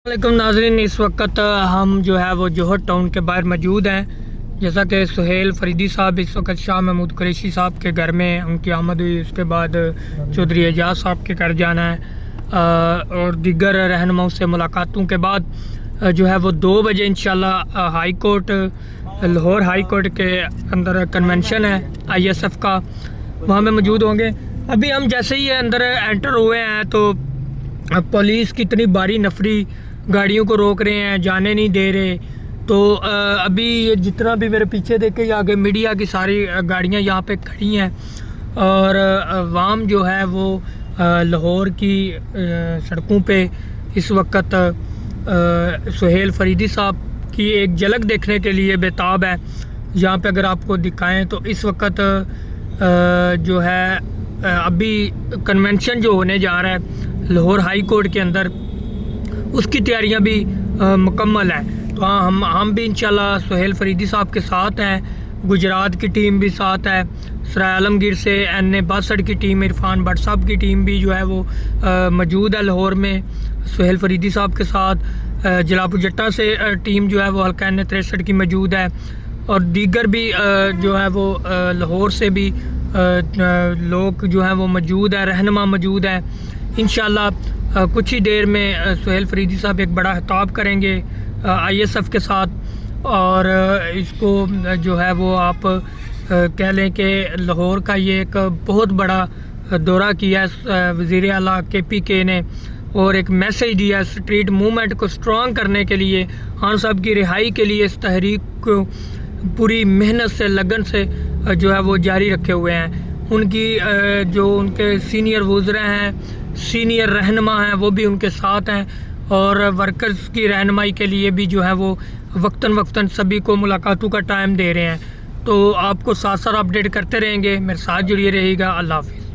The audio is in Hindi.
वालेकुम नाज़रीन, इस वक्त हम जो है वो जोहर टाउन के बाहर मौजूद हैं। जैसा कि सुहेल फरीदी साहब इस वक्त शाह महमूद कुरैशी साहब के घर में उनकी आमद हुई, उसके बाद चौधरी एजाज साहब के घर जाना है और दीगर रहनुमाओं से मुलाकातों के बाद जो है वो 2 बजे इंशाल्लाह high court Lahore high court के अंदर कन्वेंशन है ISF का, वहाँ में मौजूद होंगे। अभी हम जैसे ही अंदर एंटर हुए हैं तो पुलिस की इतनी भारी नफरी गाड़ियों को रोक रहे हैं, जाने नहीं दे रहे। तो अभी ये जितना भी मेरे पीछे देखे आगे मीडिया की सारी गाड़ियां यहाँ पे खड़ी हैं और अवाम जो है वो लाहौर की सड़कों पे इस वक्त सुहेल फरीदी साहब की एक झलक देखने के लिए बेताब है। यहाँ पे अगर आपको दिखाएं तो इस वक्त जो है अभी कन्वेंशन जो होने जा रहा है लाहौर हाई कोर्ट के अंदर, उसकी तैयारियां भी मुकम्मल हैं। तो हाँ, हम भी इंशाल्लाह सुहेल फरीदी साहब के साथ हैं, गुजरात की टीम भी साथ है, सराय आलमगीर से NA 62 की टीम, इरफान भट्ट साहब की टीम भी जो है वो मौजूद है लाहौर में सुहेल फरीदी साहब के साथ। जलापुर जट्टा से टीम जो है वो हल्का NA 63 की मौजूद है और दीगर भी जो है वो लाहौर से भी लोग जो हैं वो मौजूद है, रहनुमा मौजूद है। इंशाल्लाह कुछ ही देर में सुहेल फरीदी साहब एक बड़ा खिताब करेंगे ISF के साथ और इसको जो है वो आप कह लें कि लाहौर का ये एक बहुत बड़ा दौरा किया है वज़ीर आला KPK ने और एक मैसेज दिया स्ट्रीट मूवमेंट को स्ट्रॉन्ग करने के लिए, खान साहब की रिहाई के लिए इस तहरीक को पूरी मेहनत से लगन से जो है वो जारी रखे हुए हैं। उनकी जो उनके सीनियर वज़रा हैं, सीनियर रहनुमा हैं, वो भी उनके साथ हैं और वर्कर्स की रहनुमाई के लिए भी जो है वो वक्तन वक्तन सभी को मुलाकातों का टाइम दे रहे हैं। तो आपको साथ साथ अपडेट करते रहेंगे, मेरे साथ जुड़िए रहिएगा। अल्लाह हाफ़िज़।